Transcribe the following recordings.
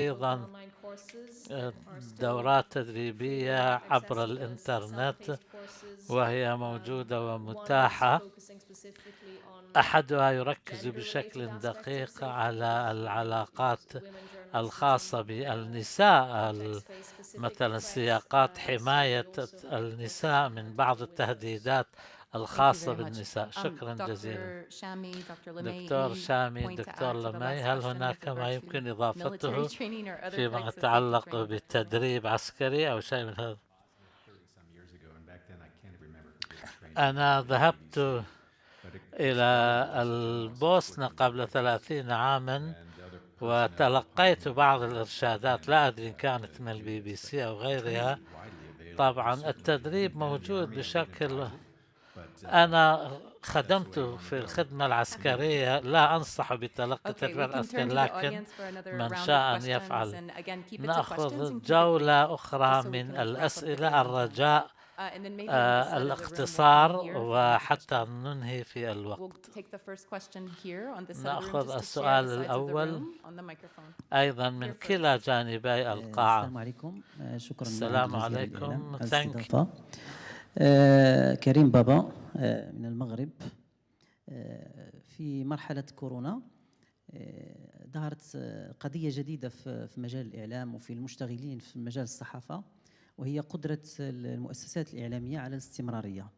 أيضا دورات تدريبية عبر الإنترنت، وهي موجودة ومتاحة. أحدها يركز بشكل دقيق على العلاقات الخاصة بالنساء، مثلا سياقات حماية النساء من بعض التهديدات الخاصة بالنساء. شكرا جزيلا. دكتور شامي، دكتور لمي، هل هناك ما يمكن إضافته فيما يتعلق بالتدريب عسكري أو شيء من هذا؟ أنا ذهبت إلى البوسنة قبل 30 عاما وتلقيت بعض الإرشادات، لا أدري إن كانت من BBC أو غيرها. طبعا التدريب موجود بشكل، أنا خدمت في الخدمة العسكرية، لا أنصح بتلقي التدريب العسكري، لكن من شاء أن يفعل. نأخذ جولة أخرى من الأسئلة، الرجاء الاختصار وحتى ننهي في الوقت. نأخذ السؤال الأول أيضا من كلا جانبي القاعة. السلام عليكم. شكرا. السلام عليكم. كريم بابا من المغرب. في مرحلة كورونا ظهرت قضية جديدة في مجال الإعلام وفي المشتغلين في مجال الصحافة، وهي قدرة المؤسسات الإعلامية على الاستمرارية،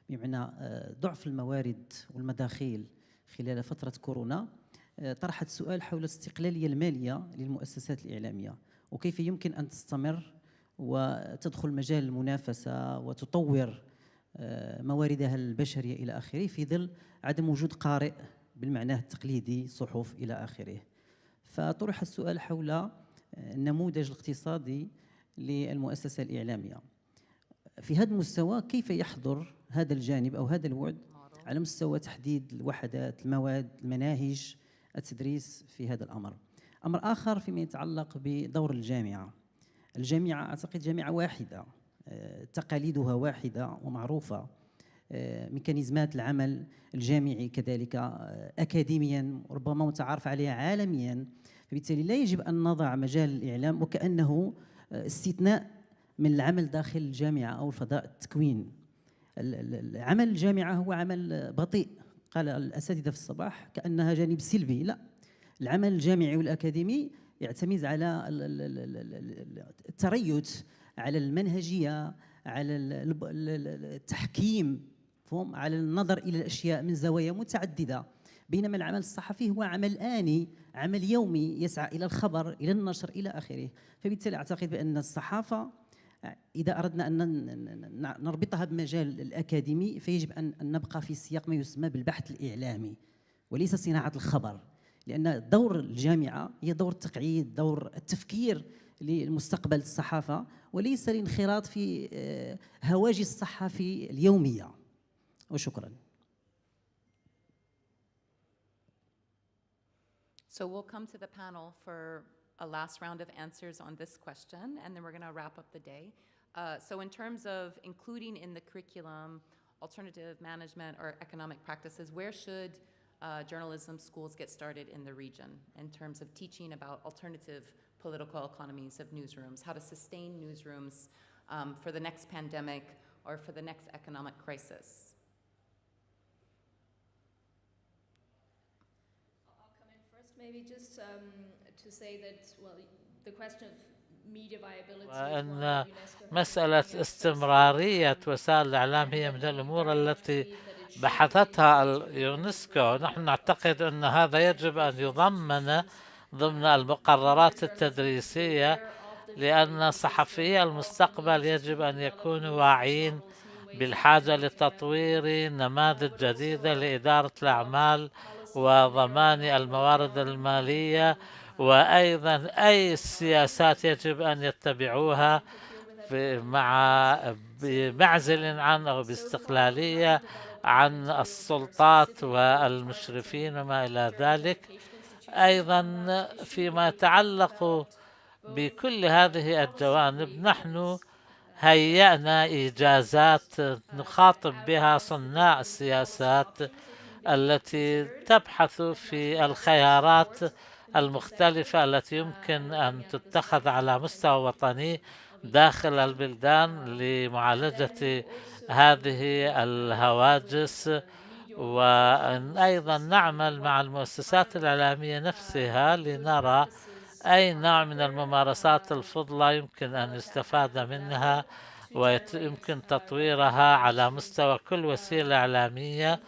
بمعنى ضعف الموارد والمداخيل خلال فترة كورونا. طرحت سؤال حول الاستقلالية المالية للمؤسسات الإعلامية، وكيف يمكن أن تستمر وتدخل مجال المنافسة وتطور مواردها البشرية إلى آخره، في ظل عدم وجود قارئ بالمعنى التقليدي، صحف إلى آخره. فطرح السؤال حول النموذج الاقتصادي للمؤسسة الإعلامية. في هذا المستوى كيف يحضر هذا الجانب أو هذا الوعد على مستوى تحديد الوحدات، المواد، المناهج، التدريس في هذا الأمر؟ أمر آخر فيما يتعلق بدور الجامعة. الجامعة أعتقد جامعة واحدة، تقاليدها واحدة ومعروفة، ميكانيزمات العمل الجامعي كذلك أكاديميا ربما متعارف عليها عالميا، فبالتالي لا يجب أن نضع مجال الإعلام وكأنه استثناء من العمل داخل الجامعة أو الفضاء التكوين. عمل الجامعة هو عمل بطيء، قال الأساتذة في الصباح كأنها جانب سلبي. لا، العمل الجامعي والأكاديمي يعتمد على التريث، على المنهجية، على التحكيم، على النظر إلى الأشياء من زوايا متعددة، بينما العمل الصحفي هو عمل آني، عمل يومي يسعى إلى الخبر، إلى النشر إلى آخره. فبالتالي أعتقد بأن الصحافة إذا أردنا أن نربطها بمجال الأكاديمي فيجب أن نبقى في سياق ما يسمى بالبحث الإعلامي وليس صناعة الخبر، لأن دور الجامعة هي دور التقعيد، دور التفكير للمستقبل الصحافة، وليس الانخراط في هواجس الصحافي اليومية. وشكرا. So we'll come to the panel for a last round of answers on this question, and then we're going to wrap up the day. So in terms of including in the curriculum alternative management or economic practices, where should journalism schools get started in the region in terms of teaching about alternative political economies of newsrooms, how to sustain newsrooms for the next pandemic or for the next economic crisis? I'll come in first, maybe just to say that, well, the question of media viability وأن مسألة استمرارية وسائل الإعلام هي من الأمور التي بحثتها اليونسكو. نحن نعتقد أن هذا يجب أن يضمن ضمن المقررات التدريسية، لأن صحفيي المستقبل يجب أن يكونوا واعيين بالحاجة لتطوير نماذج جديدة لإدارة الأعمال وضمان الموارد المالية، وأيضا أي سياسات يجب أن يتبعوها بمعزل عن أو باستقلالية عن السلطات والمشرفين وما إلى ذلك. أيضا فيما يتعلق بكل هذه الجوانب نحن هيأنا إجازات نخاطب بها صناع السياسات التي تبحث في الخيارات المختلفة التي يمكن أن تتخذ على مستوى وطني داخل البلدان لمعالجة هذه الهواجس، وأيضا نعمل مع المؤسسات الإعلامية نفسها لنرى أي نوع من الممارسات الفضلى يمكن أن يستفاد منها ويمكن تطويرها على مستوى كل وسيلة إعلامية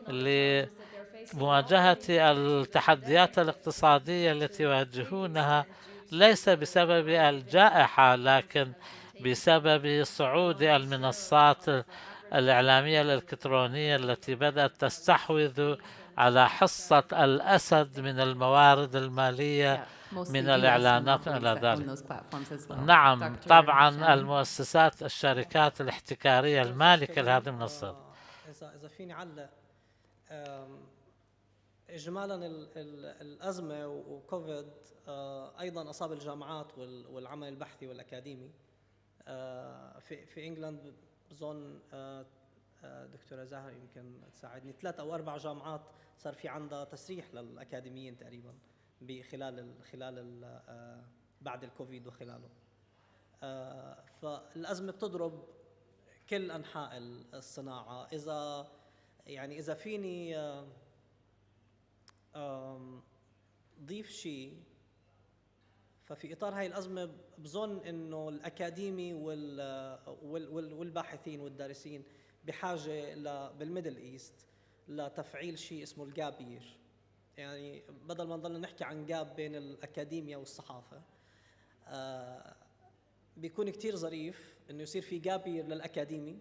لمواجهة التحديات الاقتصادية التي يواجهونها، ليس بسبب الجائحة لكن بسبب صعود المنصات الإعلامية الإلكترونية التي بدأت تستحوذ على حصة الأسد من الموارد المالية من الإعلانات إلى ذلك. نعم طبعا المؤسسات الشركات الاحتكارية المالكة لهذه المنصات. إذا فيني علق إجمالا الأزمة وكوفيد أيضا أصاب الجامعات والعمل البحثي والأكاديمي. في إنجلند بظن دكتورة زهرة يمكن تساعدني 3 أو 4 جامعات صار في عندها تسريح للأكاديميين تقريبا خلال بعد الكوفيد وخلاله. فالأزمة بتضرب كل أنحاء الصناعة. إذا فيني ضيف شيء، ففي إطار هاي الأزمة بظن إنه الأكاديمي والباحثين والدارسين بحاجة بالميدل إيست لتفعيل شيء اسمه الجابير. يعني بدل ما نضلنا نحكي عن جاب بين الأكاديمية والصحافة، بيكون كتير ظريف إنه يصير في جابير للأكاديمي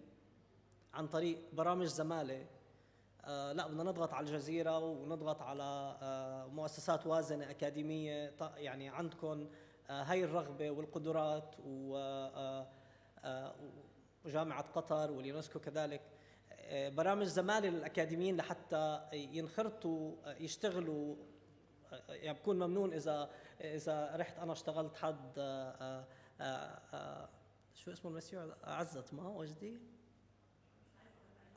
عن طريق برامج زمالة. لا بدنا نضغط على الجزيرة ونضغط على مؤسسات وازنة أكاديمية، يعني عندكم هاي الرغبة والقدرات، وجامعة قطر واليونسكو كذلك برامج زمالة للأكاديميين لحتى ينخرطوا يشتغلوا. يعني بكون ممنون إذا رحت أنا اشتغلت حد شو اسمه المسيو عزت ما وجدي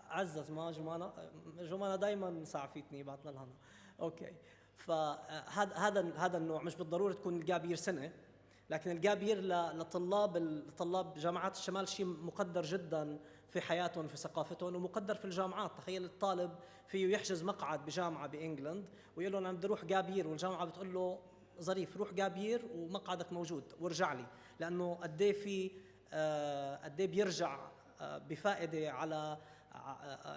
عزت ما جمانة دايما ساعفتني بعتنا لها. اوكي، فهذا النوع مش بالضروره تكون الجابير سنه، لكن الجابير لطلاب جامعات الشمال شيء مقدر جدا في حياتهم في ثقافتهم ومقدر في الجامعات. تخيل الطالب فيه يحجز مقعد بجامعه بانجلند ويقول له انا بدي اروح جابير، والجامعه بتقول له ظريف روح جابير ومقعدك موجود وارجع لي، لانه قد ايه بيرجع بفائده على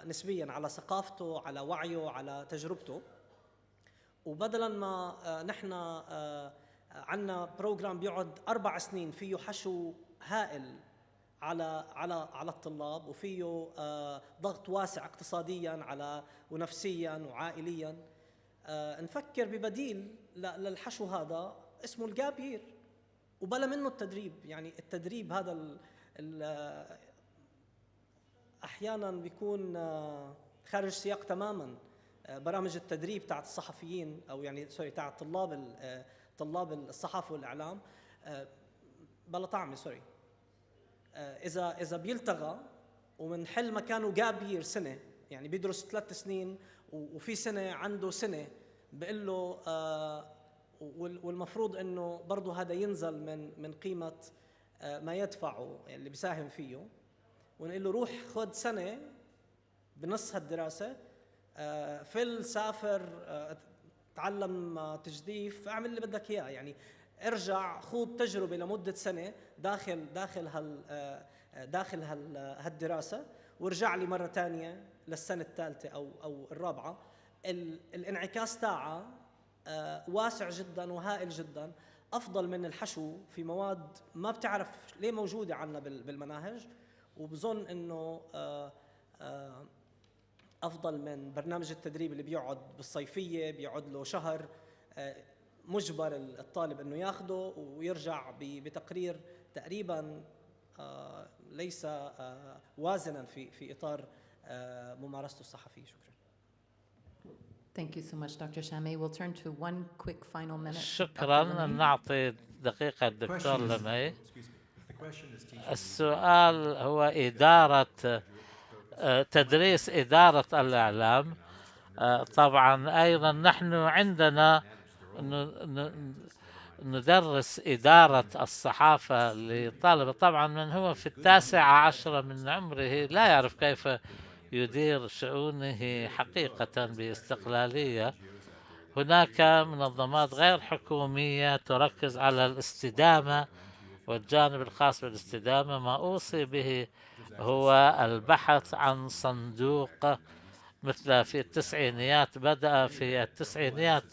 نسبيا على ثقافته، على وعيه، على تجربته. وبدلا ما نحن عندنا بروجرام بيقعد 4 سنين فيه حشو هائل على الطلاب، وفيه ضغط واسع اقتصاديا ونفسيا وعائليا، نفكر ببديل للحشو هذا اسمه الجابير، وبلا منه التدريب. يعني التدريب هذا احيانا بيكون خارج سياق تماما. برامج التدريب تاعت الصحفيين او يعني سوري تاعت طلاب الصحافه والاعلام بلا طعمه سوري. اذا بيلتغى ومنحل مكانه جابير سنه، يعني بيدرس 3 سنين وفي سنه عنده سنه، بقول له والمفروض انه برضه هذا ينزل من قيمه ما يدفعه اللي بيساهم فيه، ونقول له روح خذ سنة بنص هالدراسة، سافر، تعلم تجديف، اعمل اللي بدك اياه. يعني ارجع خوض تجربة لمدة سنة داخل هالدراسة، وارجع لي مرة تانية للسنة الثالثة أو الرابعة. الانعكاس تاعها واسع جدا وهائل جدا، أفضل من الحشو في مواد ما بتعرف ليه موجودة عنا بالمناهج. وبظن انه افضل من برنامج التدريب اللي بيقعد بالصيفيه، بيقعد له شهر مجبر الطالب انه ياخده ويرجع بتقرير تقريبا ليس وازنا في اطار ممارسته الصحفيه. شكرا. Thank you so much, Dr. Shameh. We'll turn to one quick final minute. شكرا. نعطي دقيقة الدكتور لمي. السؤال هو تدريس إدارة الإعلام. طبعا أيضا نحن عندنا ندرس إدارة الصحافة لطالب. طبعا من هو في 19 من عمره لا يعرف كيف يدير شؤونه حقيقة باستقلالية. هناك منظمات غير حكومية تركز على الاستدامة والجانب الخاص بالاستدامة. ما أوصي به هو البحث عن صندوق مثل في التسعينيات، بدأ في التسعينيات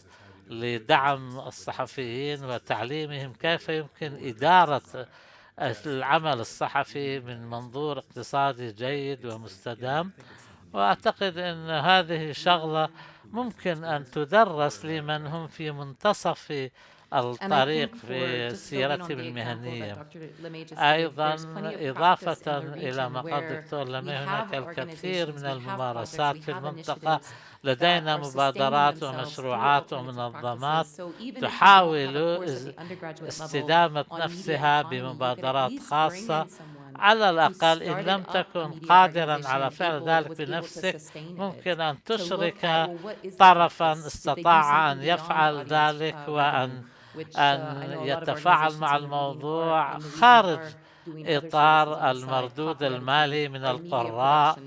لدعم الصحفيين وتعليمهم كيف يمكن إدارة العمل الصحفي من منظور اقتصادي جيد ومستدام. وأعتقد أن هذه شغلة ممكن أن تدرس لمن هم في منتصف الطريق في سيرتهم المهنية. أيضا إضافة إلى ما قال الدكتور لمي، هناك الكثير من الممارسات في المنطقة. لدينا مبادرات ومشروعات ومنظمات تحاول استدامة نفسها بمبادرات خاصة. على الأقل إن لم تكن قادرا على فعل ذلك بنفسك، ممكن أن تشرك طرفا استطاع أن يفعل ذلك وأن يتفاعل مع الموضوع خارج إطار المردود المالي من القراء،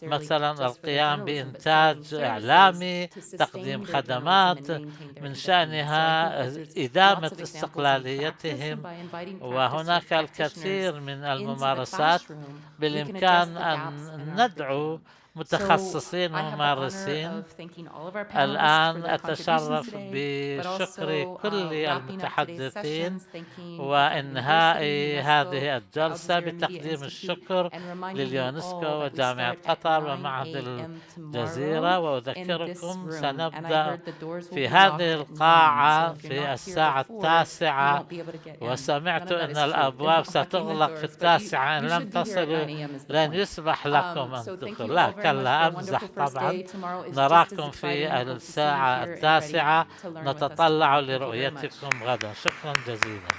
مثلا القيام بإنتاج إعلامي، تقديم خدمات من شأنها إدامة استقلاليتهم. وهناك الكثير من الممارسات بالإمكان أن ندعو متخصصين وممارسين. الآن أتشرف بشكر كل المتحدثين وإنهاء هذه الجلسة بتقديم الشكر لليونسكو وجامعة قطر ومعهد الجزيرة. وأذكركم سنبدأ في هذه القاعة في الساعة 9، وسمعت أن الأبواب ستغلق في 9. إن لم تصلوا لن يسمح لكم أن تدخلوا. لا كلا، أمزح طبعا. نراكم في الساعة 9، نتطلع لرؤيتكم غدا. شكرا جزيلا.